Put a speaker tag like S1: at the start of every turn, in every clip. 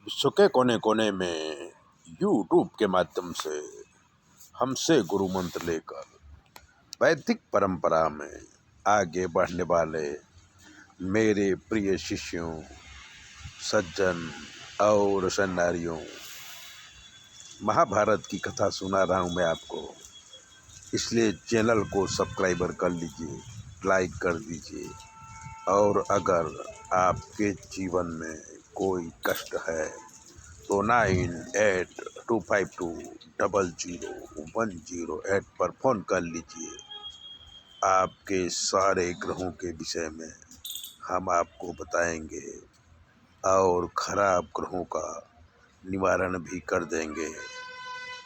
S1: विश्व के कोने कोने में यूट्यूब के माध्यम से हमसे गुरु मंत्र लेकर वैदिक परंपरा में आगे बढ़ने वाले मेरे प्रिय शिष्यों, सज्जन और सन्नारियों, महाभारत की कथा सुना रहा हूँ मैं आपको। इसलिए चैनल को सब्सक्राइबर कर लीजिए, लाइक कर दीजिए। और अगर आपके जीवन में कोई कष्ट है तो 9825200108 पर फ़ोन कर लीजिए। आपके सारे ग्रहों के विषय में हम आपको बताएंगे और खराब ग्रहों का निवारण भी कर देंगे।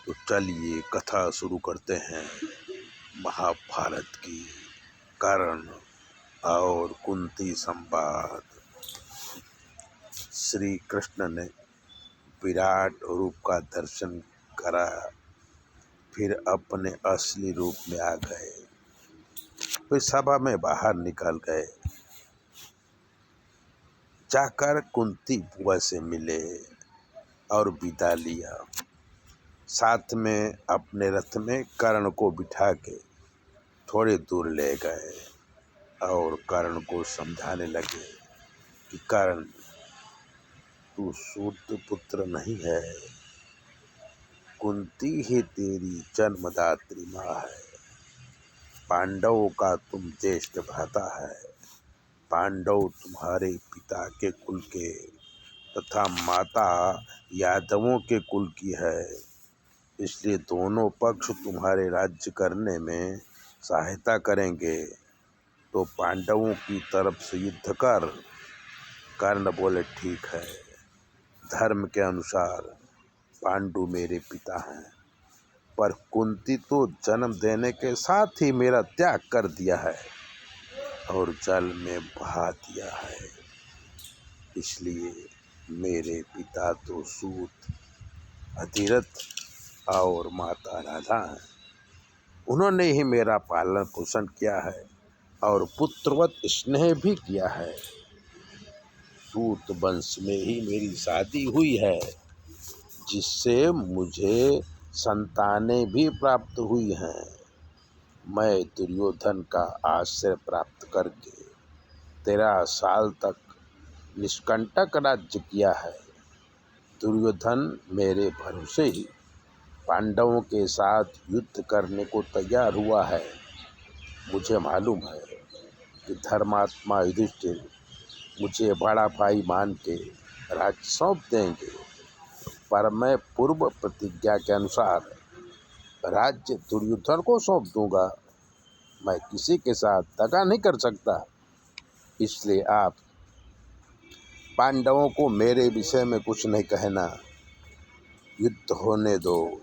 S1: तो चलिए कथा शुरू करते हैं महाभारत की। कर्ण और कुंती संवाद। श्री कृष्ण ने विराट रूप का दर्शन करा, फिर अपने असली रूप में आ गए। वे सभा में बाहर निकल गए, जाकर कुंती बुआ से मिले और विदा लिया। साथ में अपने रथ में कर्ण को बिठा के थोड़ी दूर ले गए और कर्ण को समझाने लगे कि कर्ण, तू सूत पुत्र नहीं है, कुंती ही तेरी जन्मदात्री माँ है। पांडवों का तुम ज्येष्ठ भ्राता है। पांडव तुम्हारे पिता के कुल के तथा माता यादवों के कुल की है, इसलिए दोनों पक्ष तुम्हारे राज्य करने में सहायता करेंगे। तो पांडवों की तरफ से युद्ध कर। कर्ण बोले, ठीक है, धर्म के अनुसार पांडु मेरे पिता हैं, पर कुंती तो जन्म देने के साथ ही मेरा त्याग कर दिया है और जल में बहा दिया है। इसलिए मेरे पिता तो सूत, अधिरथ और माता राधा हैं। उन्होंने ही मेरा पालन पोषण किया है और पुत्रवत स्नेह भी किया है। सूत वंश में ही मेरी शादी हुई है, जिससे मुझे संतानें भी प्राप्त हुई हैं। मैं दुर्योधन का आश्रय प्राप्त करके 13 साल तक निष्कंटक राज्य किया है। दुर्योधन मेरे भरोसे ही पांडवों के साथ युद्ध करने को तैयार हुआ है। मुझे मालूम है कि धर्मात्मा युधिष्ठिर मुझे बड़ा भाई मान के राज्य सौंप देंगे, पर मैं पूर्व प्रतिज्ञा के अनुसार राज्य दुर्योधन को सौंप दूंगा। मैं किसी के साथ दगा नहीं कर सकता। इसलिए आप पांडवों को मेरे विषय में कुछ नहीं कहना। युद्ध होने दो।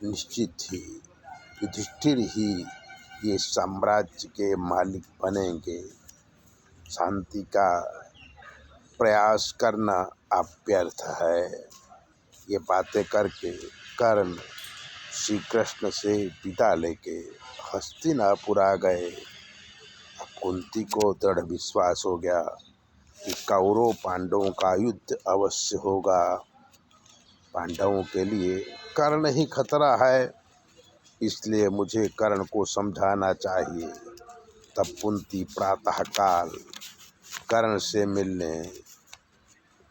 S1: निश्चित ही युधिष्ठिर ही ये साम्राज्य के मालिक बनेंगे। शांति का प्रयास करना अव्यर्थ है। ये बातें करके कर्ण श्री कृष्ण से विदा लेके हस्तिनापुर आ गए। अब कुंती को दृढ़ विश्वास हो गया कि कौरव पांडवों का युद्ध अवश्य होगा। पांडवों के लिए कर्ण ही खतरा है, इसलिए मुझे कर्ण को समझाना चाहिए। तब कुंती प्रातःकाल कर्ण से मिलने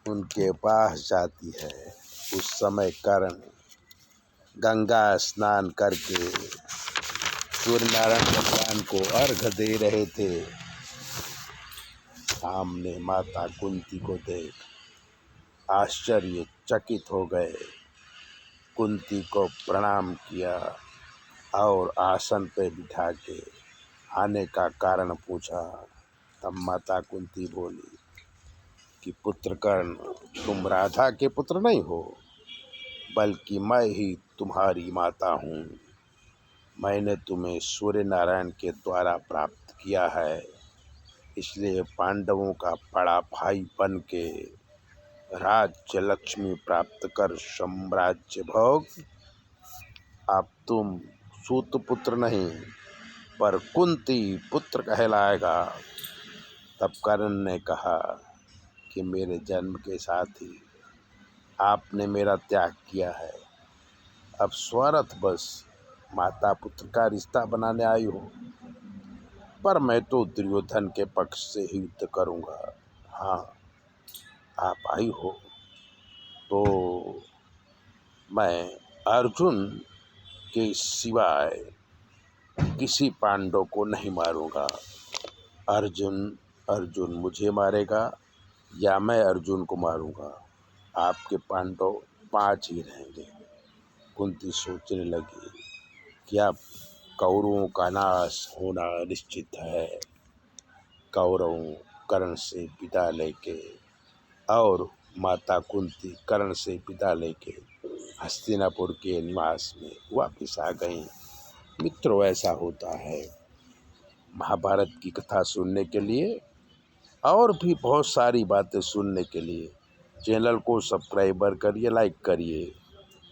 S1: उनके पास जाती है। उस समय कर्ण गंगा स्नान करके सूर्यनारायण भगवान को अर्घ्य दे रहे थे। सामने माता कुंती को देख आश्चर्यचकित हो गए। कुंती को प्रणाम किया और आसन पे बिठा के आने का कारण पूछा। तब माता कुंती बोली कि पुत्र कर्ण, तुम राधा के पुत्र नहीं हो, बल्कि मैं ही तुम्हारी माता हूँ। मैंने तुम्हें सूर्य नारायण के द्वारा प्राप्त किया है, इसलिए पांडवों का बड़ा भाई बन के राज्य लक्ष्मी प्राप्त कर साम्राज्य भोग। अब तुम सूत पुत्र नहीं, पर कुंती पुत्र कहलाएगा। तब कर्ण ने कहा कि मेरे जन्म के साथ ही आपने मेरा त्याग किया है, अब स्वार्थ बस माता पुत्र का रिश्ता बनाने आई हो, पर मैं तो दुर्योधन के पक्ष से ही युद्ध करूँगा। हाँ, आप आई हो तो मैं अर्जुन के सिवाय किसी पांडव को नहीं मारूंगा। अर्जुन अर्जुन मुझे मारेगा या मैं अर्जुन को मारूंगा। आपके पांडव 5 ही रहेंगे। कुंती सोचने लगी कि अब कौरवों का नाश होना निश्चित है। कौरव कर्ण से विदा लेके और माता कुंती कर्ण से विदा लेके हस्तिनापुर के निवास में वापिस आ गईं। मित्रों, ऐसा होता है। महाभारत की कथा सुनने के लिए और भी बहुत सारी बातें सुनने के लिए चैनल को सब्सक्राइबर करिए, लाइक करिए।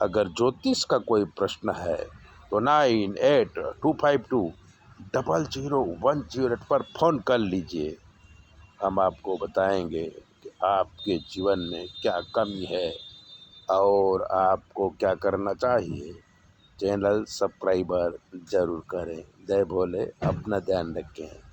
S1: अगर ज्योतिष का कोई प्रश्न है तो 9825200108 पर फ़ोन कर लीजिए। हम आपको बताएंगे कि आपके जीवन में क्या कमी है और आपको क्या करना चाहिए। चैनल सब्सक्राइबर ज़रूर करें। जय भोले, अपना ध्यान रखें।